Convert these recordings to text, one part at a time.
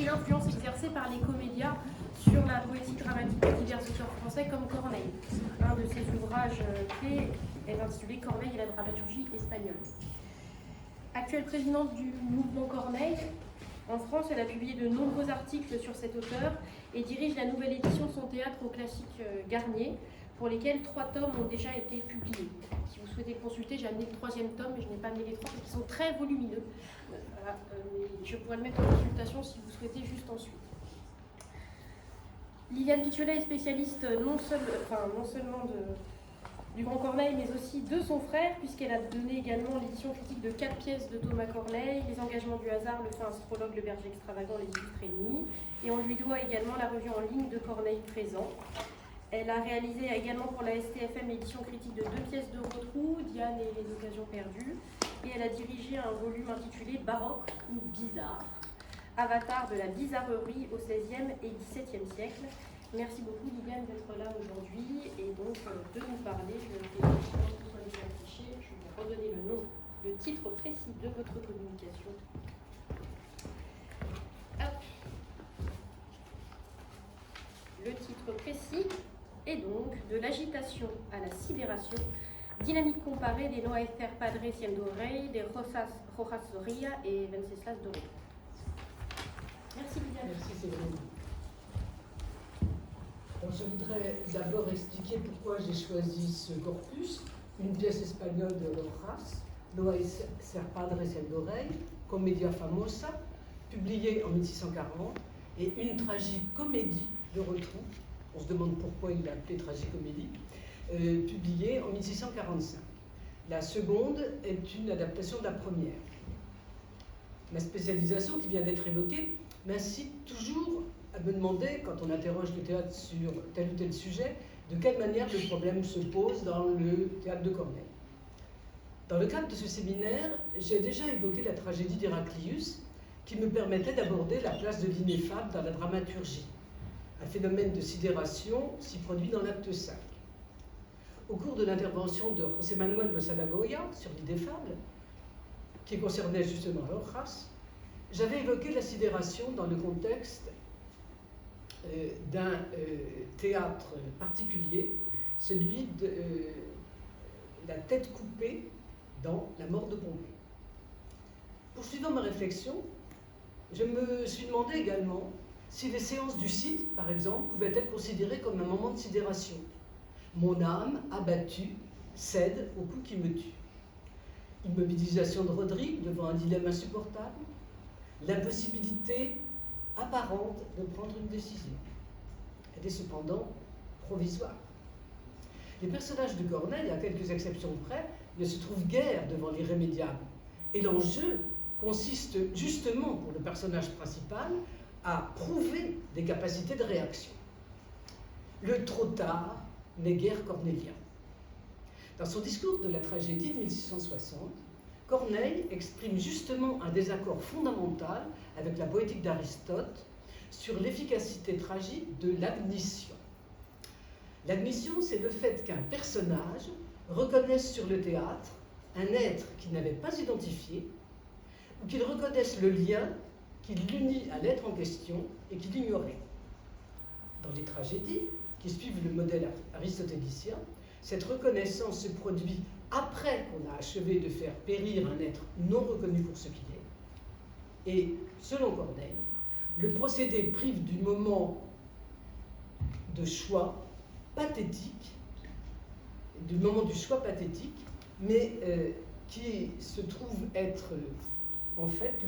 l'influence exercée par les comédias sur la poésie dramatique de divers auteurs français comme Corneille. Un de ses ouvrages clés est intitulé Corneille et la dramaturgie espagnole. Actuelle présidente du mouvement Corneille, en France, elle a publié de nombreux articles sur cet auteur et dirige la nouvelle édition de son théâtre au classique Garnier, pour lesquels 3 tomes ont déjà été publiés. Si vous souhaitez le consulter, j'ai amené le 3e tome, mais je n'ai pas amené les 3 parce qu'ils sont très volumineux. Voilà, mais je pourrais le mettre en consultation si vous souhaitez juste ensuite. Liliane Picciolet est spécialiste non seulement du Grand Corneille, mais aussi de son frère, puisqu'elle a donné également l'édition critique de 4 pièces de Thomas Corneille, Les Engagements du hasard, Le fin astrologue, Le berger extravagant, Les illustres ennemis. Et on lui doit également la revue en ligne de Corneille présent. Elle a réalisé également pour la STFM l'édition critique de 2 pièces de Rotrou, Diane et les occasions perdues. Et elle a dirigé un volume intitulé Baroque ou bizarre, avatar de la bizarrerie au XVIe et XVIIe siècle. Merci beaucoup Liliane d'être là aujourd'hui et donc de nous parler. Je vais les afficher, je vais redonner le titre précis de votre communication. Hop. Le titre précis est donc de l'agitation à la sidération, dynamique comparée des Noaester Padre Siendo Rey, des Rojas Zoria et Venceslas Doré. Merci Liliane. Merci Séverine. Alors, je voudrais d'abord expliquer pourquoi j'ai choisi ce corpus, une pièce espagnole de Rojas, Noaester Padre Siendo Rey, Commedia Famosa, publiée en 1640, et une tragicomédie de Rotrou, on se demande pourquoi il l'a appelée tragicomédie, publiée en 1645. La seconde est une adaptation de la première. Ma spécialisation qui vient d'être évoquée m'incite toujours à me demander, quand on interroge le théâtre sur tel ou tel sujet, de quelle manière le problème se pose dans le théâtre de Corneille. Dans le cadre de ce séminaire, j'ai déjà évoqué la tragédie d'Héraclius, qui me permettait d'aborder la place de l'ineffable dans la dramaturgie. Un phénomène de sidération s'y produit dans l'acte 5. Au cours de l'intervention de José Manuel Losada Goya sur l'idée fable, qui concernait justement Rojas, j'avais évoqué la sidération dans le contexte d'un théâtre particulier, celui de la tête coupée dans La mort de Pompée. Poursuivant ma réflexion, je me suis demandé également si les séances du Cid, par exemple, pouvaient être considérées comme un moment de sidération. Mon âme, abattue, cède au coup qui me tue. Immobilisation de Rodrigue devant un dilemme insupportable, l'impossibilité apparente de prendre une décision. Elle est cependant provisoire. Les personnages de Corneille, à quelques exceptions près, ne se trouvent guère devant l'irrémédiable. Et l'enjeu consiste justement pour le personnage principal à prouver des capacités de réaction. Le trop tard n'est guère cornélien. Dans son discours de la tragédie de 1660, Corneille exprime justement un désaccord fondamental avec la poétique d'Aristote sur l'efficacité tragique de l'admission. L'admission, c'est le fait qu'un personnage reconnaisse sur le théâtre un être qu'il n'avait pas identifié, ou qu'il reconnaisse le lien qui l'unit à l'être en question et qu'il ignorait. Dans les tragédies, qui suivent le modèle aristotélicien, cette reconnaissance se produit après qu'on a achevé de faire périr un être non reconnu pour ce qu'il est. Et, selon Corneille, le procédé prive du moment de choix pathétique, du moment du choix pathétique, mais qui se trouve être, en fait,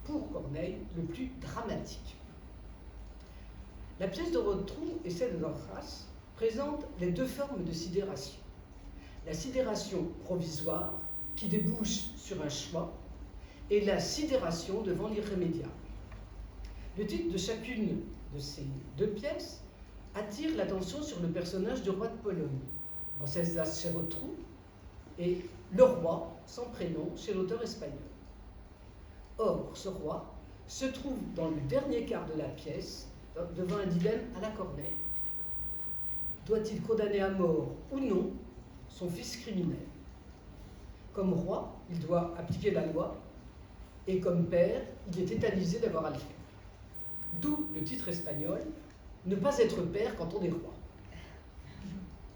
pour Corneille, le plus dramatique. La pièce de Rotrou et celle de Rojas présentent les 2 formes de sidération. La sidération provisoire, qui débouche sur un choix, et la sidération devant l'irrémédiable. Le titre de chacune de ces 2 pièces attire l'attention sur le personnage du roi de Pologne, Wenceslas chez Rotrou, et le roi, sans prénom, chez l'auteur espagnol. Or, ce roi se trouve dans le dernier quart de la pièce, devant un dilemme à la Corneille. Doit-il condamner à mort ou non son fils criminel? Comme roi, il doit appliquer la loi, et comme père, il est tétanisé d'avoir à le faire. D'où le titre espagnol, ne pas être père quand on est roi.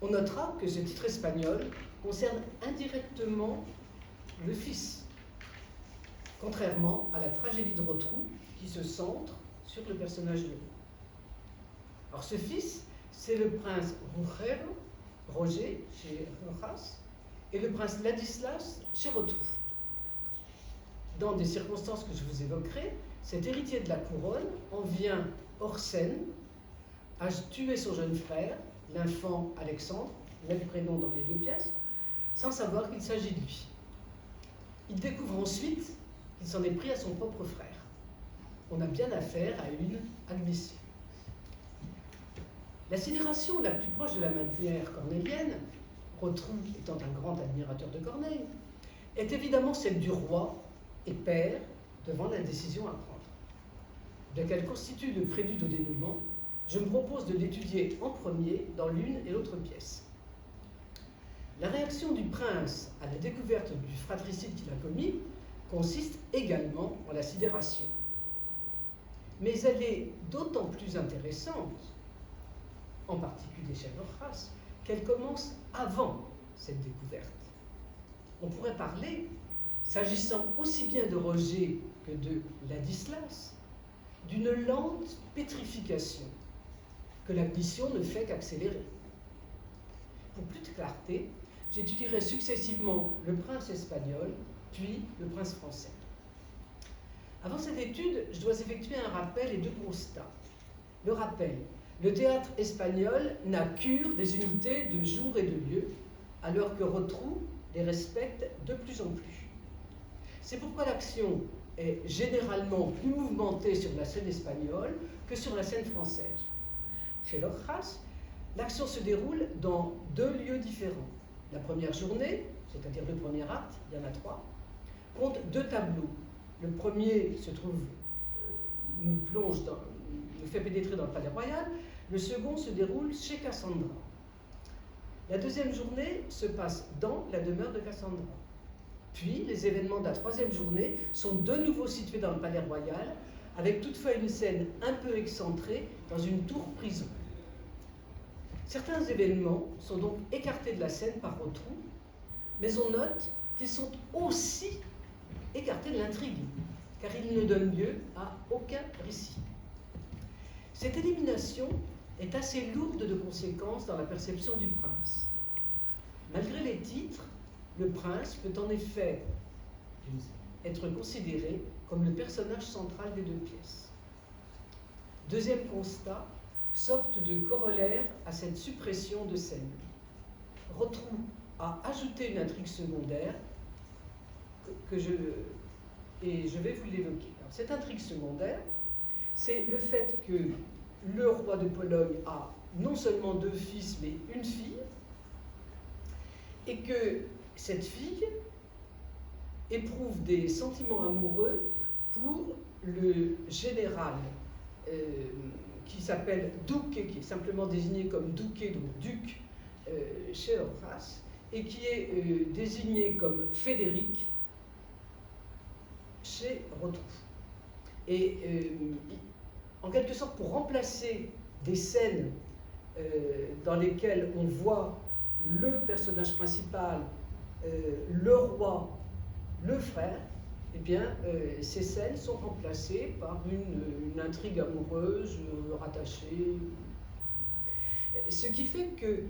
On notera que ce titre espagnol concerne indirectement le fils, contrairement à la tragédie de Rotrou qui se centre sur le personnage de roi. Alors ce fils, c'est le prince Roger chez Rojas et le prince Ladislas chez Rotrou. Dans des circonstances que je vous évoquerai, cet héritier de la couronne en vient hors scène à tuer son jeune frère, l'infant Alexandre, même prénom dans les deux pièces, sans savoir qu'il s'agit de lui. Il découvre ensuite qu'il s'en est pris à son propre frère. On a bien affaire à une admission. La sidération la plus proche de la manière cornélienne, Rotrou étant un grand admirateur de Corneille, est évidemment celle du roi et père devant la décision à prendre. Bien qu'elle constitue le prélude au dénouement, je me propose de l'étudier en premier dans l'une et l'autre pièce. La réaction du prince à la découverte du fratricide qu'il a commis consiste également en la sidération. Mais elle est d'autant plus intéressante, en particulier chez Rojas, qu'elle commence avant cette découverte. On pourrait parler, s'agissant aussi bien de Roger que de Ladislas, d'une lente pétrification que l'admission ne fait qu'accélérer. Pour plus de clarté, j'étudierai successivement le prince espagnol, puis le prince français. Avant cette étude, je dois effectuer un rappel et deux constats. Le rappel, le théâtre espagnol n'a cure des unités de jour et de lieu, alors que Rotrou les respecte de plus en plus. C'est pourquoi l'action est généralement plus mouvementée sur la scène espagnole que sur la scène française. Chez Rojas, l'action se déroule dans deux lieux différents. La première journée, c'est-à-dire le premier acte, il y en a trois, compte deux tableaux. Le premier nous fait pénétrer dans le palais royal. Le second se déroule chez Cassandra. La deuxième journée se passe dans la demeure de Cassandra. Puis, les événements de la troisième journée sont de nouveau situés dans le palais royal, avec toutefois une scène un peu excentrée dans une tour-prison. Certains événements sont donc écartés de la scène par Rotrou, mais on note qu'ils sont aussi écartés de l'intrigue, car ils ne donnent lieu à aucun récit. Cette élimination est assez lourde de conséquences dans la perception du prince. Malgré les titres, le prince peut en effet être considéré comme le personnage central des deux pièces. Deuxième constat, sorte de corollaire à cette suppression de scène. Rotrou a ajouté une intrigue secondaire et je vais vous l'évoquer. Alors, cette intrigue secondaire, c'est le fait que le roi de Pologne a non seulement deux fils, mais une fille, et que cette fille éprouve des sentiments amoureux pour le général qui s'appelle Duque, qui est simplement désigné comme Duque, donc duc, chez Rojas, et qui est désigné comme Frédéric chez Rotrou. Et en quelque sorte, pour remplacer des scènes dans lesquelles on voit le personnage principal, le roi, le frère, eh bien, ces scènes sont remplacées par une intrigue amoureuse rattachée. Ce qui fait que,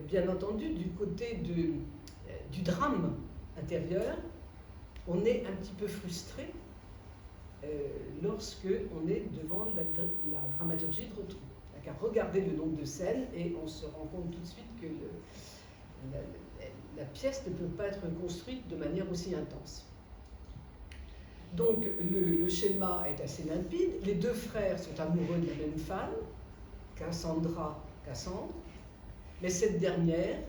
bien entendu, du côté du drame intérieur, on est un petit peu frustré lorsque on est devant la dramaturgie de Rotrou. Car regardez le nombre de scènes et on se rend compte tout de suite que la pièce ne peut pas être construite de manière aussi intense. Donc le schéma est assez limpide. Les deux frères sont amoureux de la même femme, Cassandra, mais cette dernière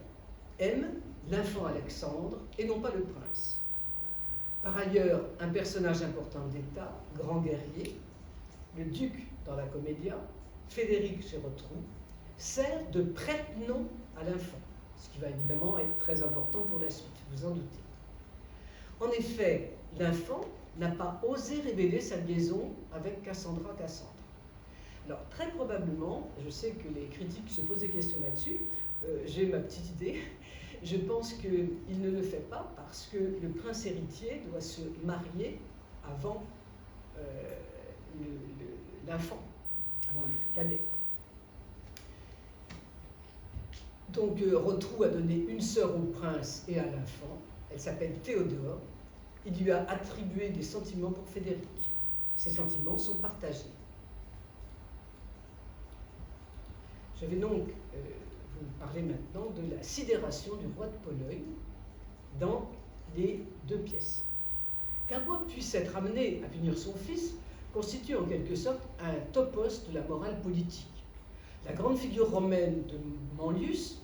aime l'infant Alexandre et non pas le prince. Par ailleurs, un personnage important d'État, grand guerrier, le duc dans la Commedia, Frédéric chez Rotrou, sert de prête-nom à l'infant, ce qui va évidemment être très important pour la suite, vous en doutez. En effet, l'infant n'a pas osé révéler sa liaison avec Cassandra. Alors, très probablement, je sais que les critiques se posent des questions là-dessus, j'ai ma petite idée. Je pense qu'il ne le fait pas parce que le prince héritier doit se marier avant l'enfant, avant le cadet. Donc Rotrou a donné une sœur au prince et à l'enfant. Elle s'appelle Théodore. Il lui a attribué des sentiments pour Frédéric. Ces sentiments sont partagés. Je vais donc vous parler maintenant de la sidération du roi de Pologne dans les deux pièces. Qu'un roi puisse être amené à punir son fils constitue en quelque sorte un topos de la morale politique. La grande figure romaine de Manlius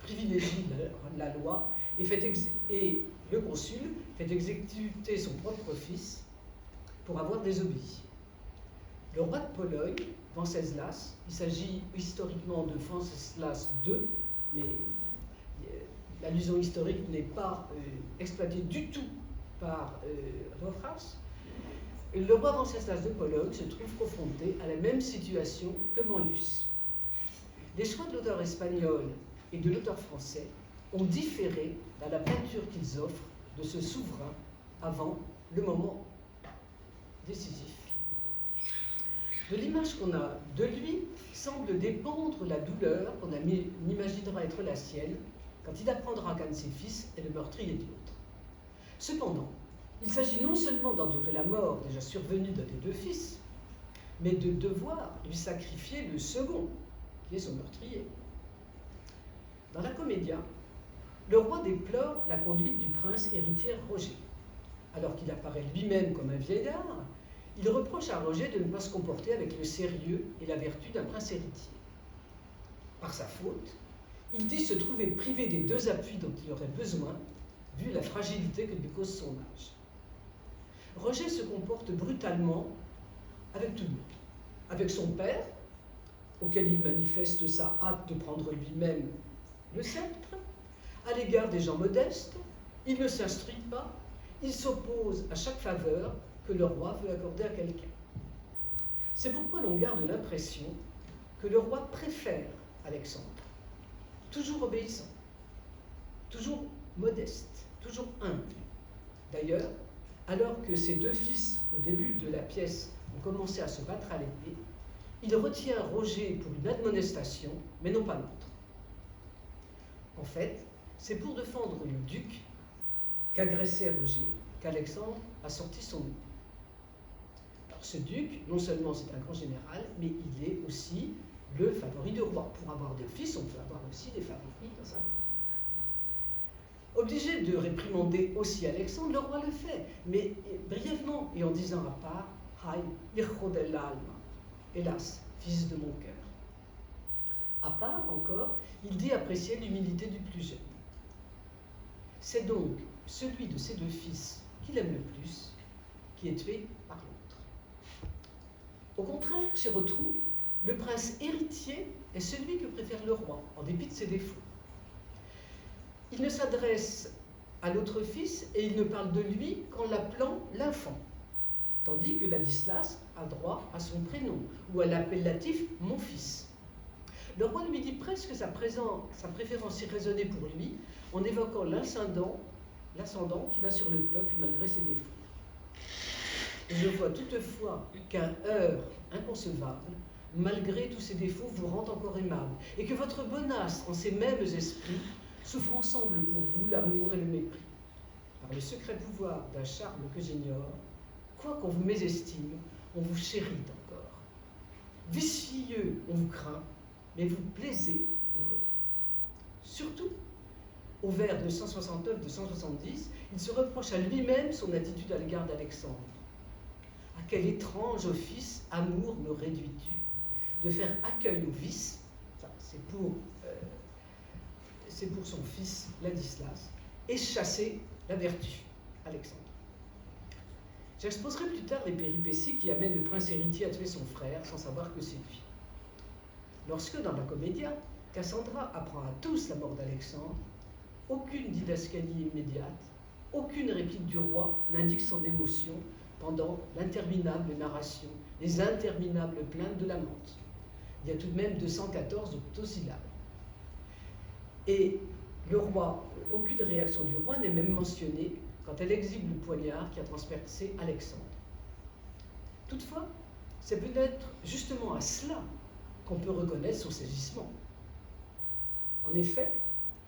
privilégie la loi et le consul fait exécuter son propre fils pour avoir désobéi. Le roi de Pologne, Venceslas, il s'agit historiquement de Venceslas II, mais l'allusion historique n'est pas exploitée du tout par Rojas. Le roi Venceslas de Pologne se trouve confronté à la même situation que Manlius. Les choix de l'auteur espagnol et de l'auteur français ont différé dans la peinture qu'ils offrent de ce souverain avant le moment décisif. De l'image qu'on a de lui semble dépendre la douleur qu'on imaginera être la sienne quand il apprendra qu'un de ses fils est le meurtrier de l'autre. Cependant, il s'agit non seulement d'endurer la mort déjà survenue d'un des deux fils, mais de devoir lui sacrifier le second, qui est son meurtrier. Dans la Commedia, le roi déplore la conduite du prince héritier Roger. Alors qu'il apparaît lui-même comme un vieillard, il reproche à Roger de ne pas se comporter avec le sérieux et la vertu d'un prince héritier. Par sa faute, il dit se trouver privé des deux appuis dont il aurait besoin, vu la fragilité que lui cause son âge. Roger se comporte brutalement avec tout le monde. Avec son père, auquel il manifeste sa hâte de prendre lui-même le sceptre, à l'égard des gens modestes, il ne s'instruit pas, il s'oppose à chaque faveur que le roi veut accorder à quelqu'un. C'est pourquoi l'on garde l'impression que le roi préfère Alexandre, toujours obéissant, toujours modeste, toujours humble. D'ailleurs, alors que ses deux fils, au début de la pièce, ont commencé à se battre à l'épée, il retient Roger pour une admonestation, mais non pas l'autre. En fait, c'est pour défendre le duc qu'agressait Roger qu'Alexandre a sorti son épée. Alors ce duc, non seulement c'est un grand général, mais il est aussi le favori du roi. Pour avoir des fils, on peut avoir aussi des favoris dans sa cour. Obligé de réprimander aussi Alexandre, le roi le fait, mais brièvement et en disant à part « Hai, hijo del alma », hélas, fils de mon cœur. À part encore, il dit apprécier l'humilité du plus jeune. C'est donc celui de ses deux fils qu'il aime le plus qui est tué par l'autre. Au contraire, chez Rotrou, le prince héritier est celui que préfère le roi, en dépit de ses défauts. Il ne s'adresse à l'autre fils et il ne parle de lui qu'en l'appelant l'enfant, tandis que Ladislas a droit à son prénom ou à l'appellatif « mon fils ». Le roi lui dit presque sa préférence irraisonnée pour lui en évoquant l'ascendant qu'il a sur le peuple malgré ses défauts. Je vois toutefois qu'un heurt inconcevable, malgré tous ses défauts, vous rend encore aimable, et que votre bonastre, en ces mêmes esprits, souffre ensemble pour vous l'amour et le mépris. Par le secret pouvoir d'un charme que j'ignore, quoi qu'on vous mésestime, on vous chérit encore. Vicieux, on vous craint, mais vous plaisez heureux. Surtout, au vers de 169-270, il se reproche à lui-même son attitude à l'égard d'Alexandre. À quel étrange office, amour, me réduis-tu? De faire accueil au vice, c'est pour son fils Ladislas, et chasser la vertu, Alexandre. J'exposerai plus tard les péripéties qui amènent le prince héritier à tuer son frère sans savoir que c'est lui. Lorsque, dans la Commedia, Cassandra apprend à tous la mort d'Alexandre, aucune didascalie immédiate, aucune réplique du roi n'indique son émotion pendant l'interminable narration, les interminables plaintes de l'amante. Il y a tout de même 214 octosyllabes. Et le roi, aucune réaction du roi n'est même mentionnée quand elle exhibe le poignard qui a transpercé Alexandre. Toutefois, c'est peut-être justement à cela qu'on peut reconnaître son saisissement. En effet,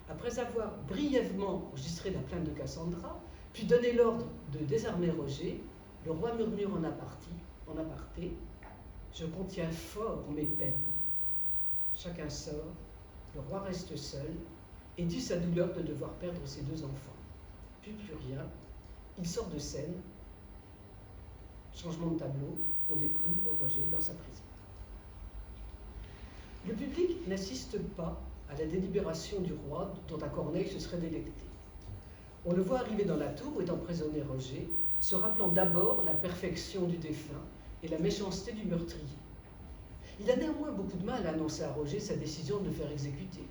après avoir brièvement enregistré la plainte de Cassandra, puis donné l'ordre de désarmer Roger, le roi murmure en aparté, « Je contiens fort mes peines. » Chacun sort, le roi reste seul et dit sa douleur de devoir perdre ses 2 enfants. Puis plus rien, il sort de scène. Changement de tableau, on découvre Roger dans sa prison. Le public n'assiste pas à la délibération du roi dont à Corneille se serait délecté. On le voit arriver dans la tour où est emprisonné Roger, se rappelant d'abord la perfection du défunt et la méchanceté du meurtrier. Il a néanmoins beaucoup de mal à annoncer à Roger sa décision de le faire exécuter.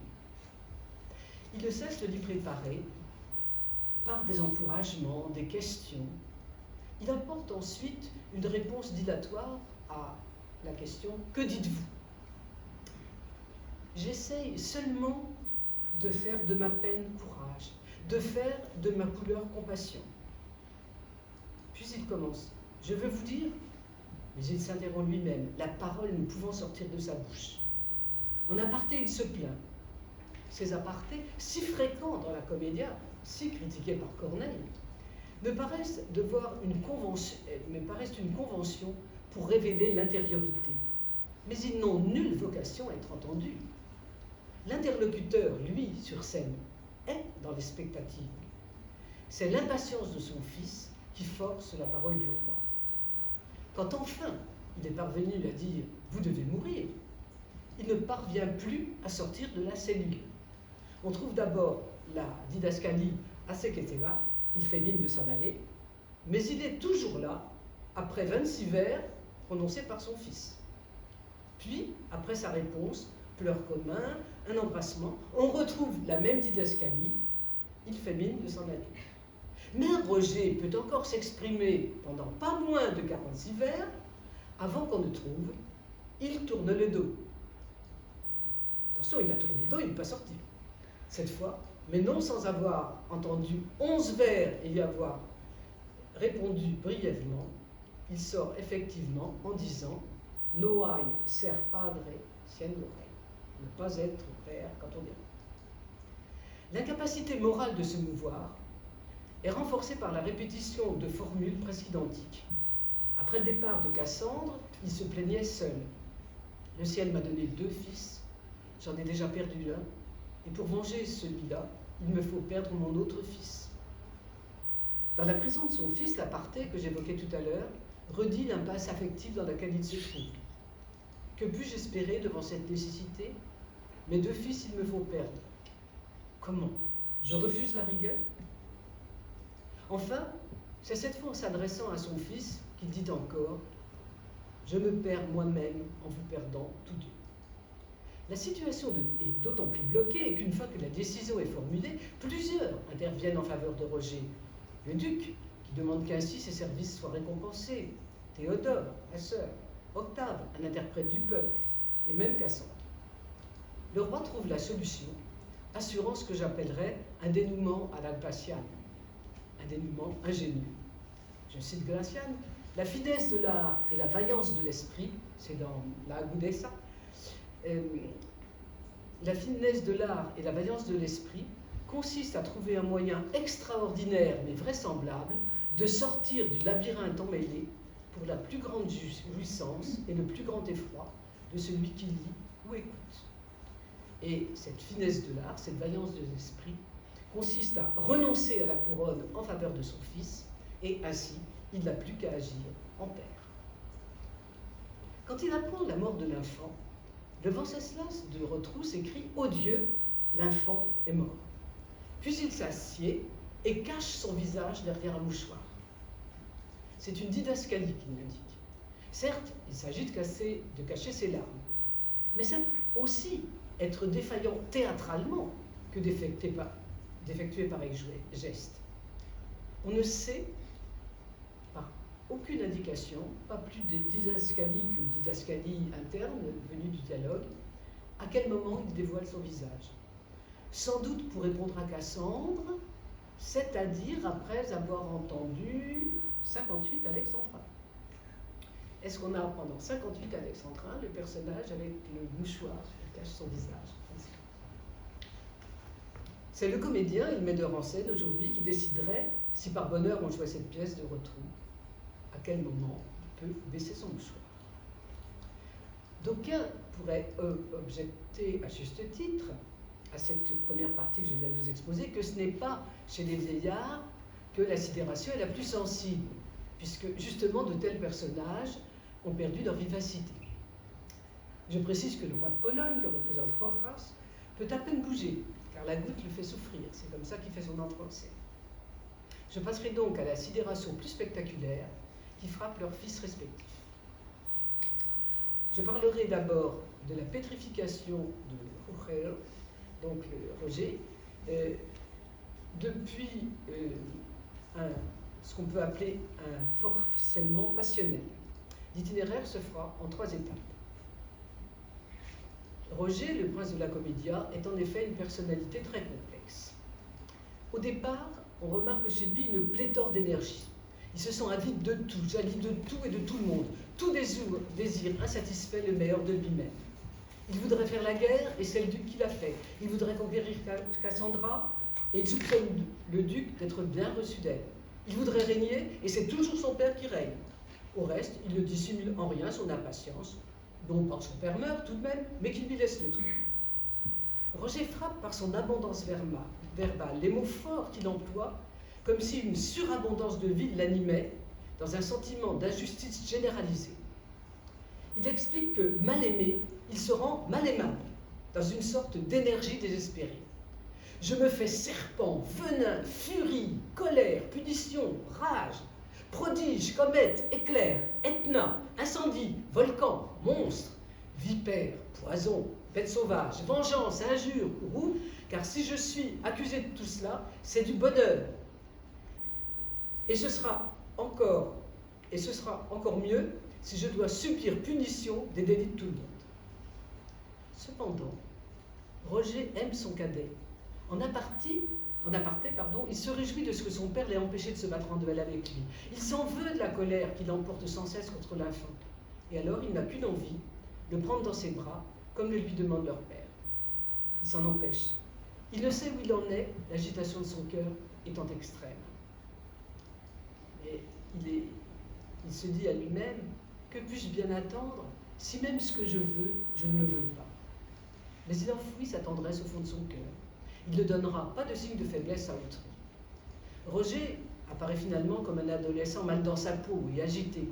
Il ne cesse de l'y préparer par des encouragements, des questions. Il apporte ensuite une réponse dilatoire à la question « Que dites-vous » J'essaye seulement de faire de ma peine courage, de faire de ma couleur compassion. Puis il commence. Je veux vous dire, mais il s'interrompt lui-même, la parole ne pouvant sortir de sa bouche. En aparté, il se plaint. Ces apartés, si fréquents dans la Commedia, si critiqués par Corneille, me paraissent une convention pour révéler l'intériorité. Mais ils n'ont nulle vocation à être entendus. L'interlocuteur, lui, sur scène, est dans l'expectative. C'est l'impatience de son fils qui force la parole du roi. Quand enfin il est parvenu à dire « Vous devez mourir », il ne parvient plus à sortir de la cellule. On trouve d'abord la didascalie à Seketeva, il fait mine de s'en aller, mais il est toujours là, après 26 vers prononcés par son fils. Puis, après sa réponse, pleurs communs, un embrassement, on retrouve la même didascalie, il fait mine de s'en aller. Mais Roger peut encore s'exprimer pendant pas moins de 46 vers, avant qu'on ne trouve, il tourne le dos. Attention, il a tourné le dos, il n'est pas sorti. Cette fois, mais non sans avoir entendu 11 vers et y avoir répondu brièvement, il sort effectivement en disant « No hay ser padre siendo rey » ne pas être père quand on est roi. L'incapacité morale de se mouvoir est renforcée par la répétition de formules presque identiques. Après le départ de Cassandre, il se plaignait seul. « Le ciel m'a donné 2 fils, j'en ai déjà perdu l'un, et pour venger celui-là, il me faut perdre mon autre fils. » Dans la prison de son fils, l'aparté que j'évoquais tout à l'heure redit l'impasse affective dans laquelle il se trouve. Que puis-je espérer devant cette nécessité? Mes 2 fils, il me faut perdre. Comment? Je refuse la rigueur? Enfin, c'est cette fois en s'adressant à son fils qu'il dit encore « Je me perds moi-même en vous perdant tous 2. » La situation est d'autant plus bloquée qu'une fois que la décision est formulée, plusieurs interviennent en faveur de Roger. Le duc, qui demande qu'ainsi ses services soient récompensés, Théodore, la sœur, Octave, un interprète du peuple, et même Cassandre. Le roi trouve la solution, assurant ce que j'appellerais un dénouement à l'Alpatiane, un dénouement ingénieux. Je cite Gracian, « La finesse de l'art et la vaillance de l'esprit », c'est dans la Agudeza, la finesse de l'art et la vaillance de l'esprit consiste à trouver un moyen extraordinaire mais vraisemblable de sortir du labyrinthe emmêlé pour la plus grande jouissance et le plus grand effroi de celui qui lit ou écoute. Et cette finesse de l'art, cette vaillance de l'esprit, consiste à renoncer à la couronne en faveur de son fils, et ainsi, il n'a plus qu'à agir en père. Quand il apprend la mort de l'enfant, le Venceslas de Rotrou écrit « Ô Dieu, l'enfant est mort ». Puis il s'assied et cache son visage derrière un mouchoir. C'est une didascalie qui l'indique. Certes, il s'agit de cacher ses larmes, mais c'est aussi être défaillant théâtralement que d'effectuer pareil geste. On ne sait par aucune indication, pas plus de didascalie que didascalie interne venue du dialogue, à quel moment il dévoile son visage. Sans doute pour répondre à Cassandre, c'est-à-dire après avoir entendu 58 alexandrins. Est-ce qu'on a pendant 58 alexandrins le personnage avec le mouchoir qui cache son visage? C'est le comédien et le metteur en scène aujourd'hui qui déciderait, si par bonheur on jouait cette pièce de Rotrou, à quel moment il peut baisser son mouchoir. D'aucuns pourraient objecter à juste titre à cette première partie que je viens de vous exposer que ce n'est pas chez les vieillards que la sidération est la plus sensible, puisque justement de tels personnages ont perdu leur vivacité. Je précise que le roi de Pologne, que représente Horace, peut à peine bouger, car la goutte le fait souffrir. C'est comme ça qu'il fait son entrée en scène. Je passerai donc à la sidération plus spectaculaire qui frappe leurs fils respectifs. Je parlerai d'abord de la pétrification de Roger, donc Roger, depuis ce qu'on peut appeler un forcément passionnel. L'itinéraire se fera en 3 étapes. Roger, le prince de la Commedia, est en effet une personnalité très complexe. Au départ, on remarque chez lui une pléthore d'énergie. Il se sent avide de tout, jaloux de tout et de tout le monde. Tout désir insatisfait le meilleur de lui-même. Il voudrait faire la guerre et c'est le duc qui l'a fait. Il voudrait conquérir Cassandra et il soupçonne le duc d'être bien reçu d'elle. Il voudrait régner et c'est toujours son père qui règne. Au reste, il ne dissimule en rien son impatience, non pas son père meurt tout de même, mais qu'il lui laisse le truc. Roger frappe par son abondance verbale, les mots forts qu'il emploie, comme si une surabondance de vie l'animait dans un sentiment d'injustice généralisée. Il explique que mal aimé, il se rend mal aimable, dans une sorte d'énergie désespérée. Je me fais serpent, venin, furie, colère, punition, rage, prodige, comète, éclair, Etna, incendie, volcan, monstre, vipère, poison, bête sauvage, vengeance, injure, roue, car si je suis accusé de tout cela, c'est du bonheur. Et ce sera encore mieux si je dois subir punition des délits de tout le monde. Cependant, Roger aime son cadet. En aparté, il se réjouit de ce que son père l'ait empêché de se battre en duel avec lui. Il s'en veut de la colère qui l'emporte sans cesse contre l'enfant. Et alors, il n'a qu'une envie, le prendre dans ses bras, comme le lui demande leur père. Il s'en empêche. Il ne sait où il en est, l'agitation de son cœur étant extrême. Mais il se dit à lui-même, que puis-je bien attendre, si même ce que je veux, je ne le veux pas. Mais il enfouit sa tendresse au fond de son cœur. Il ne donnera pas de signe de faiblesse à autrui. Roger apparaît finalement comme un adolescent mal dans sa peau et agité.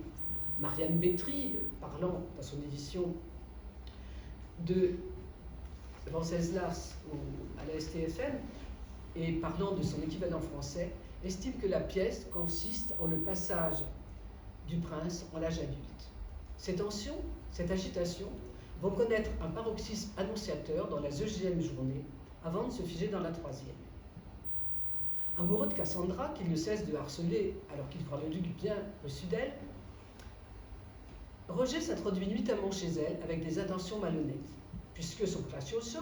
Marianne Bétry, parlant dans son édition de Venceslas à la STFM, et parlant de son équivalent français, estime que la pièce consiste en le passage du prince en l'âge adulte. Ces tensions, cette agitation, vont connaître un paroxysme annonciateur dans la 2e journée, avant de se figer dans la 3e. Amoureux de Cassandra, qu'il ne cesse de harceler alors qu'il croit le duc bien reçu d'elle, Roger s'introduit nuitamment chez elle avec des intentions malhonnêtes, puisque son Gracioso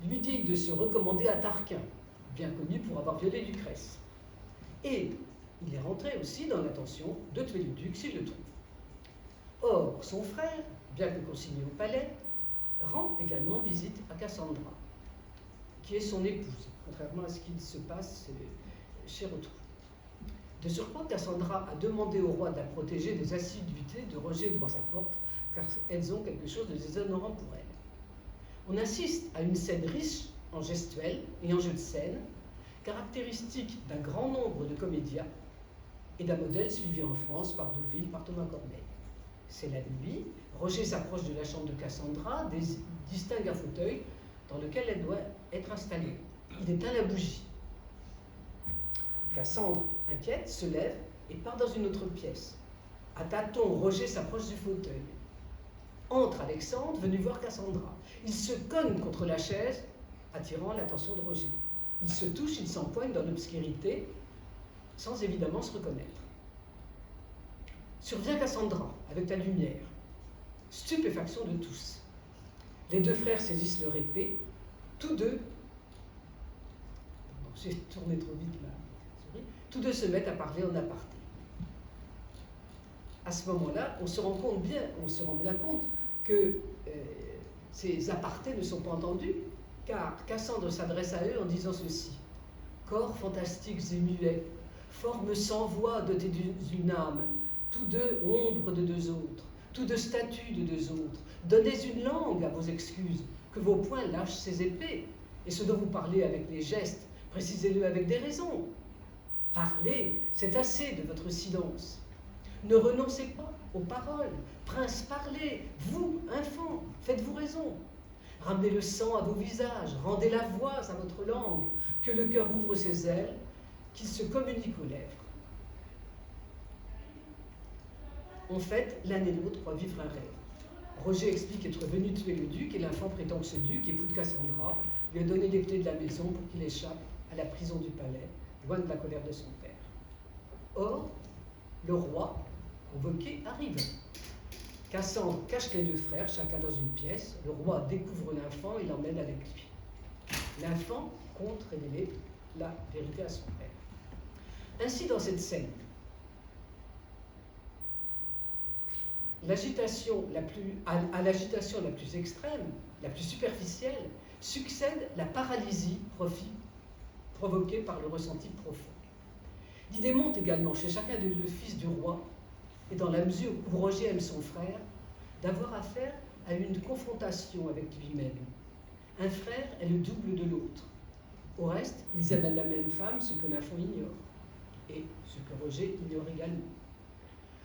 lui dit de se recommander à Tarquin, bien connu pour avoir violé Lucrèce. Et il est rentré aussi dans l'intention de tuer le duc s'il le trouve. Or, son frère, bien que consigné au palais, rend également visite à Cassandra, qui est son épouse, contrairement à ce qu'il se passe chez Rotrou. De surcroît, Cassandra a demandé au roi de la protéger des assiduités de Roger devant sa porte, car elles ont quelque chose de déshonorant pour elle. On assiste à une scène riche en gestuels et en jeux de scène, caractéristique d'un grand nombre de comédias et d'un modèle suivi en France par Douville, par Thomas Corneille. C'est la nuit, Roger s'approche de la chambre de Cassandra, distingue un fauteuil dans lequel elle doit être installée. Il éteint la bougie. Cassandre, inquiète, se lève et part dans une autre pièce. À tâtons, Roger s'approche du fauteuil. Entre Alexandre, venu voir Cassandra. Il se cogne contre la chaise, attirant l'attention de Roger. Ils se touchent, ils s'empoignent dans l'obscurité, sans évidemment se reconnaître. Survient Cassandra avec la lumière. Stupéfaction de tous. Les deux frères saisissent leur épée, tous deux. Pardon, j'ai tourné trop vite là. Tous deux se mettent à parler en aparté. À ce moment-là, on se rend bien compte que ces apartés ne sont pas entendus, car Cassandre s'adresse à eux en disant ceci. Corps fantastiques et muets, formes sans voix dotées d'une âme, tous deux ombres de deux autres, tous deux statues de deux autres, donnez une langue à vos excuses, que vos poings lâchent ces épées, et ce dont vous parlez avec les gestes, précisez-le avec des raisons. Parlez, c'est assez de votre silence. Ne renoncez pas aux paroles. Prince, parlez, vous, enfants, faites-vous raison. Ramenez le sang à vos visages, rendez la voix à votre langue, que le cœur ouvre ses ailes, qu'il se communique aux lèvres. En fait, l'un et l'autre croient vivre un rêve. Roger explique être venu tuer le duc et l'enfant prétend que ce duc, époux de Cassandra, lui a donné les clés de la maison pour qu'il échappe à la prison du palais, loin de la colère de son père. Or, le roi, convoqué, arrive. Cassandre cache les deux frères, chacun dans une pièce. Le roi découvre l'enfant et l'emmène avec lui. L'enfant compte révéler la vérité à son père. Ainsi, dans cette scène, à l'agitation la plus extrême, la plus superficielle, succède la paralysie provoquée par le ressenti profond. L'idée monte également chez chacun des deux fils du roi, et dans la mesure où Roger aime son frère, d'avoir affaire à une confrontation avec lui-même. Un frère est le double de l'autre. Au reste, ils aiment la même femme, ce que l'enfant ignore, et ce que Roger ignore également.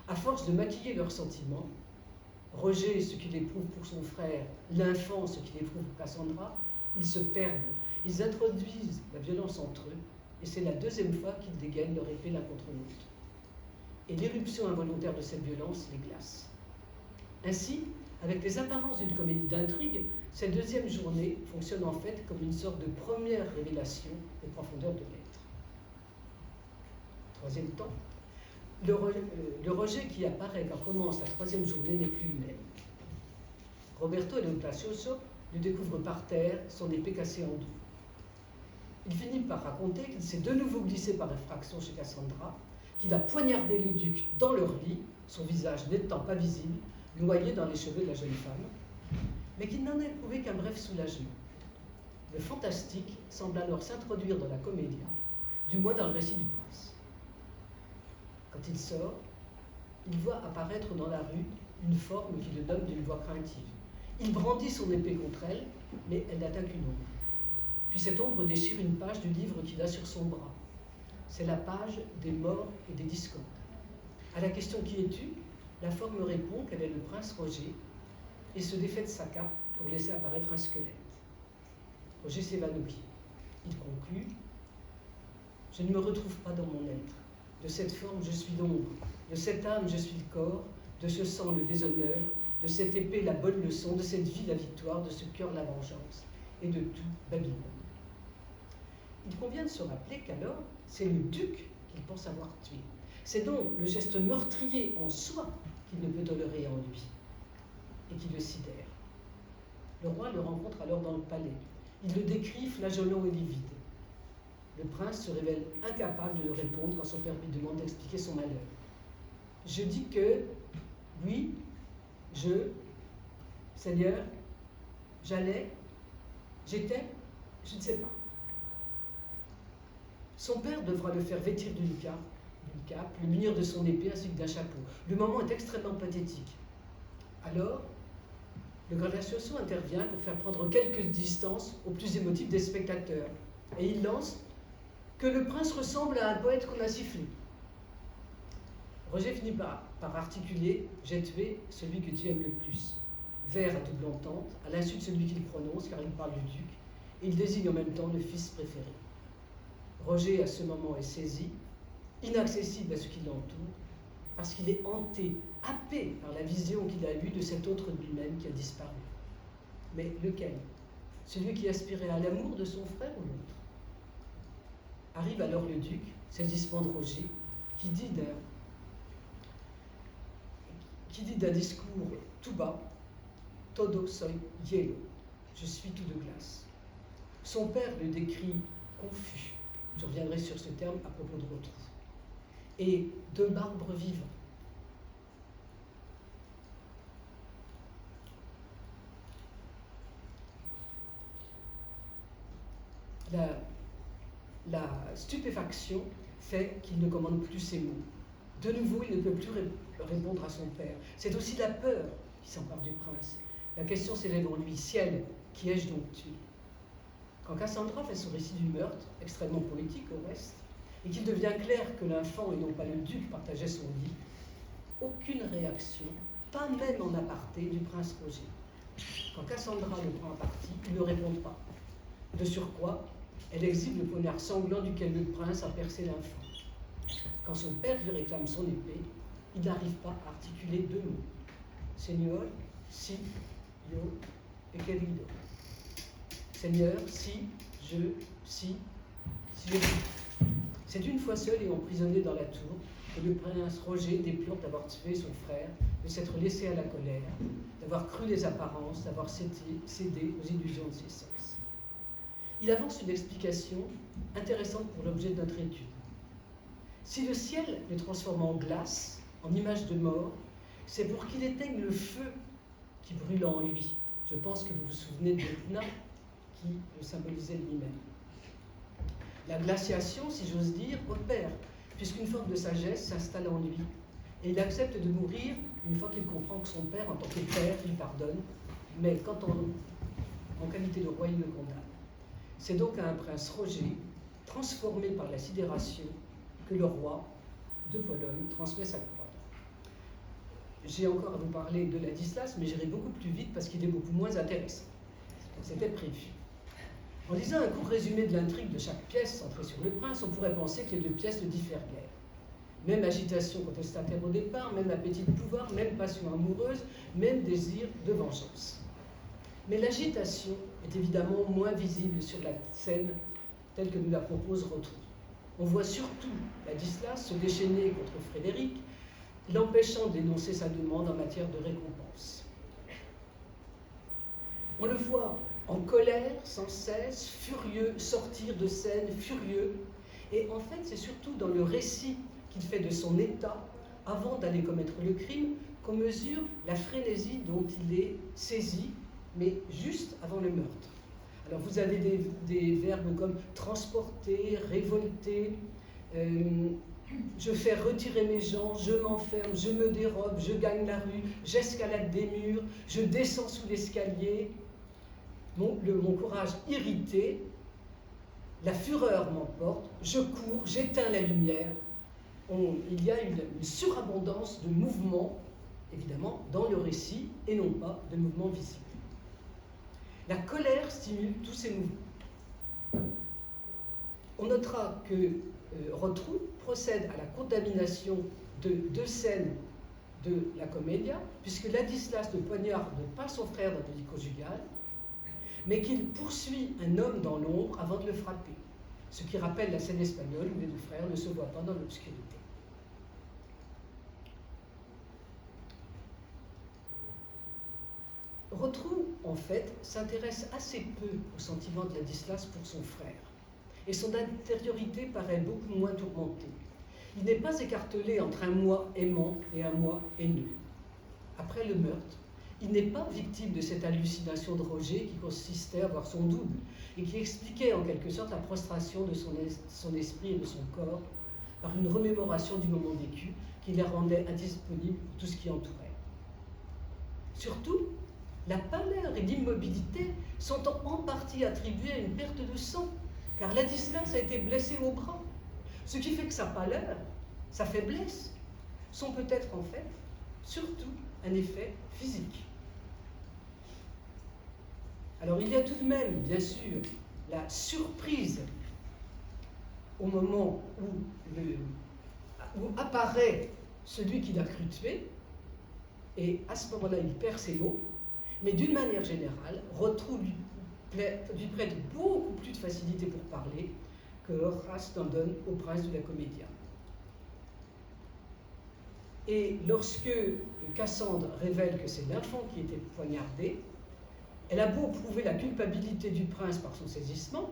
À force de maquiller leurs sentiments, Roger ce qu'il éprouve pour son frère, l'enfant ce qu'il éprouve pour Cassandra, ils se perdent, ils introduisent la violence entre eux, et c'est la deuxième fois qu'ils dégainent leur épée l'un contre l'autre. Et l'éruption involontaire de cette violence les glace. Ainsi, avec les apparences d'une comédie d'intrigue, cette deuxième journée fonctionne en fait comme une sorte de première révélation des profondeurs de l'être. Troisième temps, le Roger qui apparaît quand commence la troisième journée n'est plus humain. Roberto e Gracioso le découvre par terre, son épée cassée en deux. Il finit par raconter qu'il s'est de nouveau glissé par effraction chez Cassandra, qu'il a poignardé le duc dans leur lit, son visage n'étant pas visible, noyé dans les cheveux de la jeune femme, mais qu'il n'en a éprouvé qu'un bref soulagement. Le fantastique semble alors s'introduire dans la comédia, du moins dans le récit du prince. Quand il sort, il voit apparaître dans la rue une forme qui le donne d'une voix craintive. Il brandit son épée contre elle, mais elle n'atteint qu'une ombre. Puis cette ombre déchire une page du livre qu'il a sur son bras. C'est la page des morts et des discordes. À la question « Qui es-tu ?», la forme répond qu'elle est le prince Roger et se défait de sa cape pour laisser apparaître un squelette. Roger s'évanouit. Il conclut « Je ne me retrouve pas dans mon être. De cette forme, je suis l'ombre. De cette âme, je suis le corps. De ce sang, le déshonneur. De cette épée, la bonne leçon. De cette vie, la victoire. De ce cœur, la vengeance. Et de tout, Babylone. » Il convient de se rappeler qu'alors, c'est le duc qu'il pense avoir tué. C'est donc le geste meurtrier en soi qu'il ne peut tolérer en lui et qui le sidère. Le roi le rencontre alors dans le palais. Il le décrit flageolant et livide. Le prince se révèle incapable de le répondre quand son père lui demande d'expliquer son malheur. Je dis que, oui, Seigneur, j'allais, j'étais, je ne sais pas. Son père devra le faire vêtir d'une cape, le munir de son épée ainsi que d'un chapeau. Le moment est extrêmement pathétique. Alors, le Gracioso intervient pour faire prendre quelques distances aux plus émotifs des spectateurs. Et il lance que le prince ressemble à un poète qu'on a sifflé. Roger finit par articuler « J'ai tué celui que tu aimes le plus ». Vers à double entente, à l'insu de celui qu'il prononce, car il parle du duc, et il désigne en même temps le fils préféré. Roger, à ce moment, est saisi, inaccessible à ce qui l'entoure, parce qu'il est hanté, happé par la vision qu'il a eue de cet autre de lui-même qui a disparu. Mais lequel ? Celui qui aspirait à l'amour de son frère ou l'autre ? Arrive alors le duc, saisissement de Roger, qui dit qui dit d'un discours tout bas, todo soy hielo, je suis tout de glace. Son père le décrit confus, je reviendrai sur ce terme à propos de Rotrou, et de marbre vivant. La stupéfaction fait qu'il ne commande plus ses mots. De nouveau, il ne peut plus répondre à son père. C'est aussi la peur qui s'empare du prince. La question s'élève en lui, ciel, qui ai-je donc tué? Quand Cassandra fait son récit du meurtre, extrêmement poétique au reste, et qu'il devient clair que l'enfant et non pas le duc partageaient son lit, aucune réaction, pas même en aparté, du prince Roger. Quand Cassandra le prend à partie, il ne répond pas. De surcroît, elle exhibe le poignard sanglant duquel le prince a percé l'enfant. Quand son père lui réclame son épée, il n'arrive pas à articuler deux mots. Seigneur, si, yo, et querido. Seigneur, si je C'est une fois seul et emprisonné dans la tour que le prince Roger déplore d'avoir tué son frère, de s'être laissé à la colère, d'avoir cru les apparences, d'avoir cédé aux illusions de ses sens. Il avance une explication intéressante pour l'objet de notre étude. Si le ciel le transforme en glace, en image de mort, c'est pour qu'il éteigne le feu qui brûle en lui. Je pense que vous vous souvenez de Etna qui le symbolisait lui-même. La glaciation, si j'ose dire, opère, puisqu'une forme de sagesse s'installe en lui, et il accepte de mourir une fois qu'il comprend que son père, en tant que père, lui pardonne, mais quand en qualité de roi, il le condamne. C'est donc à un prince Roger, transformé par la sidération, que le roi de Pologne transmet sa couronne. J'ai encore à vous parler de Ladislas, mais j'irai beaucoup plus vite parce qu'il est beaucoup moins intéressant. C'était prévu. En lisant un court résumé de l'intrigue de chaque pièce centrée sur le prince, on pourrait penser que les deux pièces ne diffèrent guère. Même agitation contestataire au départ, même appétit de pouvoir, même passion amoureuse, même désir de vengeance. Mais l'agitation est évidemment moins visible sur la scène telle que nous la propose Rotrou. On voit surtout Ladislas se déchaîner contre Frédéric, l'empêchant d'énoncer sa demande en matière de récompense. On le voit en colère sans cesse, furieux, sortir de scène, furieux. Et en fait, c'est surtout dans le récit qu'il fait de son état, avant d'aller commettre le crime, qu'on mesure la frénésie dont il est saisi, mais juste avant le meurtre. Alors vous avez des verbes comme transporter, révolter, je fais retirer mes gens, je m'enferme, je me dérobe, je gagne la rue, j'escalade des murs, je descends sous l'escalier. Mon courage irrité, la fureur m'emporte, je cours, j'éteins la lumière. Il y a une surabondance de mouvements, évidemment, dans le récit, et non pas de mouvements visibles. La colère stimule tous ces mouvements. On notera que Rotrou procède à la contamination de deux scènes de la Commedia, puisque Ladislas ne poignarde pas son frère dans le lit conjugal, mais qu'il poursuit un homme dans l'ombre avant de le frapper, ce qui rappelle la scène espagnole où les deux frères ne se voient pas dans l'obscurité. Rotrou, en fait, s'intéresse assez peu au sentiment de Ladislas pour son frère, et son intériorité paraît beaucoup moins tourmentée. Il n'est pas écartelé entre un moi aimant et un moi haineux. Après le meurtre, il n'est pas victime de cette hallucination de Roger qui consistait à voir son double et qui expliquait en quelque sorte la prostration de son esprit et de son corps par une remémoration du moment vécu qui les rendait indisponibles pour tout ce qui entourait. Surtout, la pâleur et l'immobilité sont en partie attribuées à une perte de sang, car Ladislas a été blessé au bras, ce qui fait que sa pâleur, sa faiblesse, sont peut-être en fait surtout un effet physique. Alors il y a tout de même, bien sûr, la surprise au moment où apparaît celui qui l'a cru tuer, et à ce moment-là, il perd ses mots, mais d'une manière générale, Rotrou lui prête beaucoup plus de facilité pour parler que Horace n'en donne au prince de la Commedia. Et lorsque Cassandre révèle que c'est l'enfant qui était poignardé, elle a beau prouver la culpabilité du prince par son saisissement,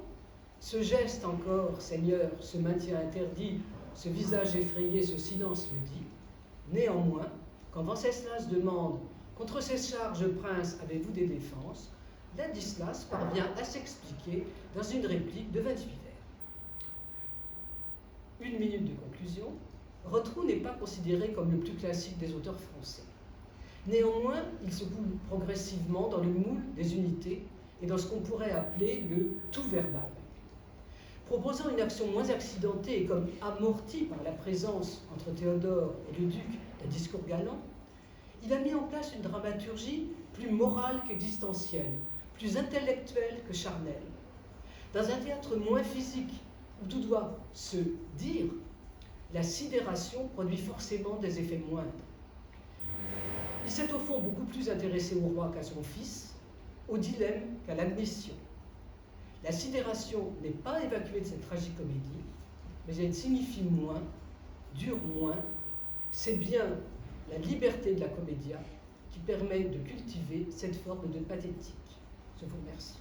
ce geste encore, Seigneur, se maintient interdit, ce visage effrayé, ce silence le dit. Néanmoins, quand Venceslas demande « Contre ces charges, prince, avez-vous des défenses ?» Ladislas parvient à s'expliquer dans une réplique de 28 vers. Une minute de conclusion. Rotrou n'est pas considéré comme le plus classique des auteurs français. Néanmoins, il se coule progressivement dans le moule des unités et dans ce qu'on pourrait appeler le tout verbal. Proposant une action moins accidentée et comme amortie par la présence entre Théodore et le duc d'un discours galant, il a mis en place une dramaturgie plus morale qu'existentielle, plus intellectuelle que charnelle. Dans un théâtre moins physique, où tout doit se dire, la sidération produit forcément des effets moindres. Il s'est au fond beaucoup plus intéressé au roi qu'à son fils, au dilemme qu'à l'admission. La sidération n'est pas évacuée de cette tragicomédie, mais elle signifie moins, dure moins. C'est bien la liberté de la comédia qui permet de cultiver cette forme de pathétique. Je vous remercie.